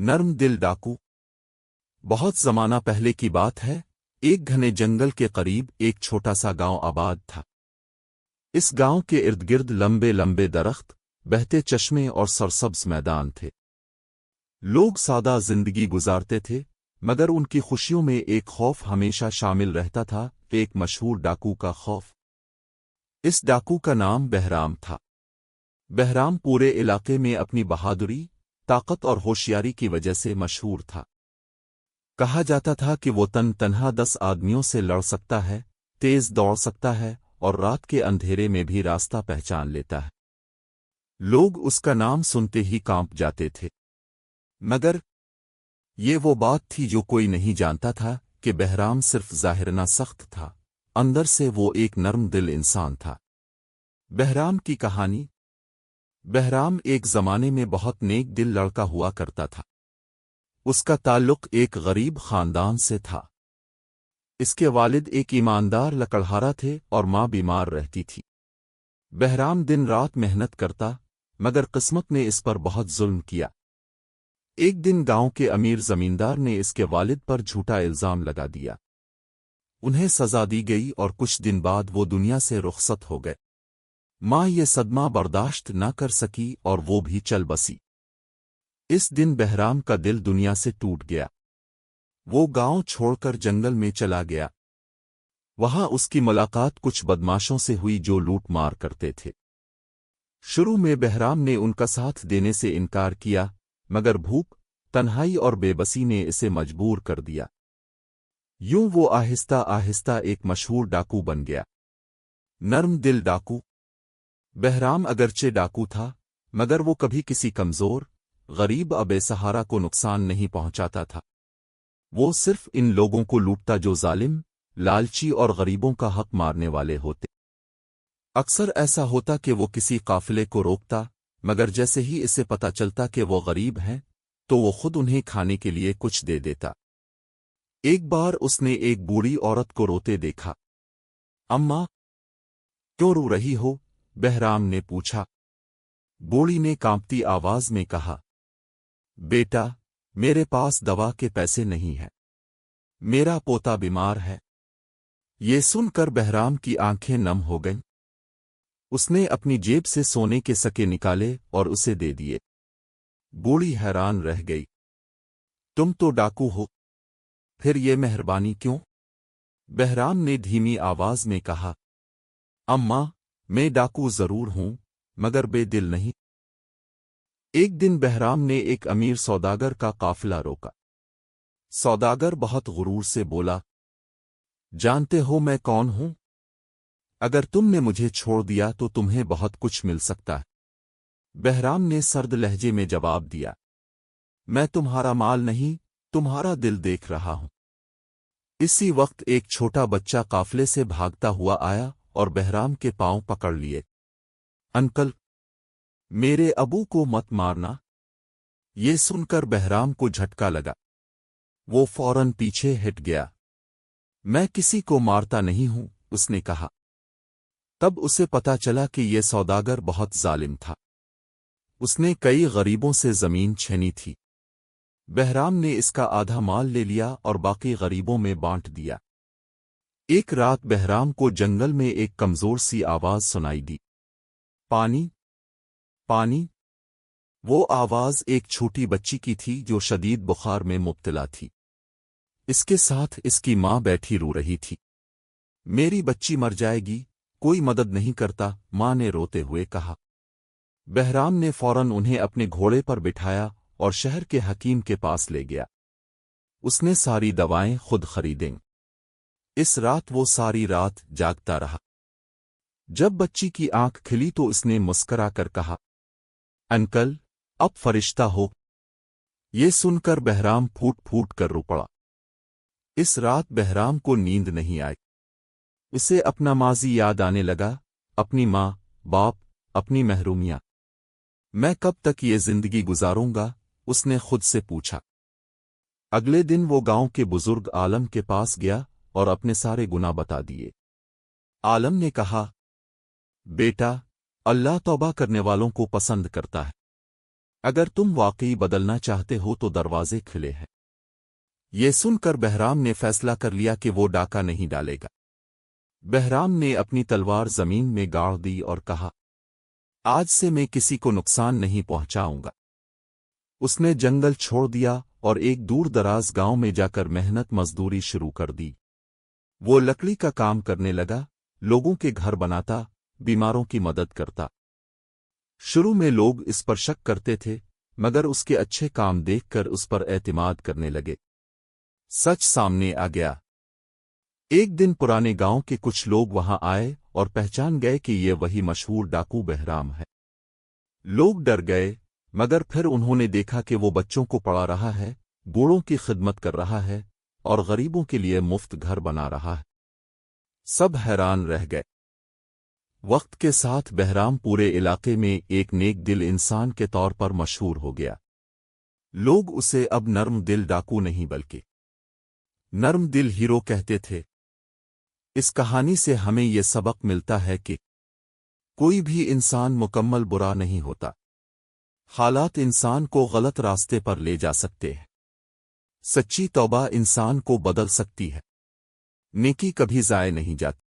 نرم دل ڈاکو۔ بہت زمانہ پہلے کی بات ہے، ایک گھنے جنگل کے قریب ایک چھوٹا سا گاؤں آباد تھا۔ اس گاؤں کے ارد گرد لمبے لمبے درخت، بہتے چشمے اور سرسبز میدان تھے۔ لوگ سادہ زندگی گزارتے تھے، مگر ان کی خوشیوں میں ایک خوف ہمیشہ شامل رہتا تھا، ایک مشہور ڈاکو کا خوف۔ اس ڈاکو کا نام بہرام تھا۔ بہرام پورے علاقے میں اپنی بہادری، طاقت اور ہوشیاری کی وجہ سے مشہور تھا۔ کہا جاتا تھا کہ وہ تنہا 10 آدمیوں سے لڑ سکتا ہے، تیز دوڑ سکتا ہے اور رات کے اندھیرے میں بھی راستہ پہچان لیتا ہے۔ لوگ اس کا نام سنتے ہی کانپ جاتے تھے، مگر یہ وہ بات تھی جو کوئی نہیں جانتا تھا کہ بہرام صرف ظاہرنہ سخت تھا، اندر سے وہ ایک نرم دل انسان تھا۔ بہرام کی کہانی۔ بہرام ایک زمانے میں بہت نیک دل لڑکا ہوا کرتا تھا۔ اس کا تعلق ایک غریب خاندان سے تھا۔ اس کے والد ایک ایماندار لکڑہارا تھے اور ماں بیمار رہتی تھی۔ بہرام دن رات محنت کرتا، مگر قسمت نے اس پر بہت ظلم کیا۔ ایک دن گاؤں کے امیر زمیندار نے اس کے والد پر جھوٹا الزام لگا دیا۔ انہیں سزا دی گئی اور کچھ دن بعد وہ دنیا سے رخصت ہو گئے۔ ماں یہ صدمہ برداشت نہ کر سکی اور وہ بھی چل بسی۔ اس دن بہرام کا دل دنیا سے ٹوٹ گیا۔ وہ گاؤں چھوڑ کر جنگل میں چلا گیا۔ وہاں اس کی ملاقات کچھ بدماشوں سے ہوئی جو لوٹ مار کرتے تھے۔ شروع میں بہرام نے ان کا ساتھ دینے سے انکار کیا، مگر بھوک، تنہائی اور بے بسی نے اسے مجبور کر دیا۔ یوں وہ آہستہ آہستہ ایک مشہور ڈاکو بن گیا۔ نرم دل ڈاکو۔ بہرام اگرچہ ڈاکو تھا، مگر وہ کبھی کسی کمزور، غریب یا بے سہارا کو نقصان نہیں پہنچاتا تھا۔ وہ صرف ان لوگوں کو لوٹتا جو ظالم، لالچی اور غریبوں کا حق مارنے والے ہوتے۔ اکثر ایسا ہوتا کہ وہ کسی قافلے کو روکتا، مگر جیسے ہی اسے پتہ چلتا کہ وہ غریب ہیں، تو وہ خود انہیں کھانے کے لیے کچھ دے دیتا۔ ایک بار اس نے ایک بوڑھی عورت کو روتے دیکھا۔ اماں، کیوں رو رہی ہو؟ بہرام نے پوچھا۔ بوڑھی نے کانپتی آواز میں کہا، بیٹا، میرے پاس دوا کے پیسے نہیں ہیں۔ میرا پوتا بیمار ہے۔ یہ سن کر بہرام کی آنکھیں نم ہو گئیں۔ اس نے اپنی جیب سے سونے کے سکے نکالے اور اسے دے دیے۔ بوڑھی حیران رہ گئی۔ تم تو ڈاکو ہو، پھر یہ مہربانی کیوں؟ بہرام نے دھیمی آواز میں کہا، اماں، میں ڈاکو ضرور ہوں، مگر بے دل نہیں۔ ایک دن بہرام نے ایک امیر سوداگر کا قافلہ روکا۔ سوداگر بہت غرور سے بولا، جانتے ہو میں کون ہوں؟ اگر تم نے مجھے چھوڑ دیا تو تمہیں بہت کچھ مل سکتا ہے۔ بہرام نے سرد لہجے میں جواب دیا، میں تمہارا مال نہیں، تمہارا دل دیکھ رہا ہوں۔ اسی وقت ایک چھوٹا بچہ قافلے سے بھاگتا ہوا آیا اور بہرام کے پاؤں پکڑ لیے۔ انکل، میرے ابو کو مت مارنا۔ یہ سن کر بہرام کو جھٹکا لگا۔ وہ فوراً پیچھے ہٹ گیا۔ میں کسی کو مارتا نہیں ہوں، اس نے کہا۔ تب اسے پتا چلا کہ یہ سوداگر بہت ظالم تھا۔ اس نے کئی غریبوں سے زمین چھینی تھی۔ بہرام نے اس کا آدھا مال لے لیا اور باقی غریبوں میں بانٹ دیا۔ ایک رات بہرام کو جنگل میں ایک کمزور سی آواز سنائی دی، پانی، پانی۔ وہ آواز ایک چھوٹی بچی کی تھی جو شدید بخار میں مبتلا تھی۔ اس کے ساتھ اس کی ماں بیٹھی رو رہی تھی۔ میری بچی مر جائے گی، کوئی مدد نہیں کرتا، ماں نے روتے ہوئے کہا۔ بہرام نے فوراً انہیں اپنے گھوڑے پر بٹھایا اور شہر کے حکیم کے پاس لے گیا۔ اس نے ساری دوائیں خود خریدیں۔ اس رات وہ ساری رات جاگتا رہا۔ جب بچی کی آنکھ کھلی تو اس نے مسکرا کر کہا، انکل، اب فرشتہ ہو۔ یہ سن کر بہرام پھوٹ پھوٹ کر رو پڑا۔ اس رات بہرام کو نیند نہیں آئی۔ اسے اپنا ماضی یاد آنے لگا، اپنی ماں، باپ، اپنی محرومیاں۔ میں کب تک یہ زندگی گزاروں گا؟ اس نے خود سے پوچھا۔ اگلے دن وہ گاؤں کے بزرگ عالم کے پاس گیا اور اپنے سارے گناہ بتا دیے۔ عالم نے کہا، بیٹا، اللہ توبہ کرنے والوں کو پسند کرتا ہے۔ اگر تم واقعی بدلنا چاہتے ہو تو دروازے کھلے ہیں۔ یہ سن کر بہرام نے فیصلہ کر لیا کہ وہ ڈاکہ نہیں ڈالے گا۔ بہرام نے اپنی تلوار زمین میں گاڑ دی اور کہا، آج سے میں کسی کو نقصان نہیں پہنچاؤں گا۔ اس نے جنگل چھوڑ دیا اور ایک دور دراز گاؤں میں جا کر محنت مزدوری شروع کر دی۔ وہ لکڑی کا کام کرنے لگا، لوگوں کے گھر بناتا، بیماروں کی مدد کرتا۔ شروع میں لوگ اس پر شک کرتے تھے، مگر اس کے اچھے کام دیکھ کر اس پر اعتماد کرنے لگے۔ سچ سامنے آ گیا۔ ایک دن پرانے گاؤں کے کچھ لوگ وہاں آئے اور پہچان گئے کہ یہ وہی مشہور ڈاکو بہرام ہے۔ لوگ ڈر گئے، مگر پھر انہوں نے دیکھا کہ وہ بچوں کو پڑھا رہا ہے، بوڑھوں کی خدمت کر رہا ہے اور غریبوں کے لیے مفت گھر بنا رہا ہے۔ سب حیران رہ گئے۔ وقت کے ساتھ بہرام پورے علاقے میں ایک نیک دل انسان کے طور پر مشہور ہو گیا۔ لوگ اسے اب نرم دل ڈاکو نہیں بلکہ نرم دل ہیرو کہتے تھے۔ اس کہانی سے ہمیں یہ سبق ملتا ہے کہ کوئی بھی انسان مکمل برا نہیں ہوتا۔ حالات انسان کو غلط راستے پر لے جا سکتے ہیں۔ سچی توبہ انسان کو بدل سکتی ہے۔ نیکی کبھی ضائع نہیں جاتی۔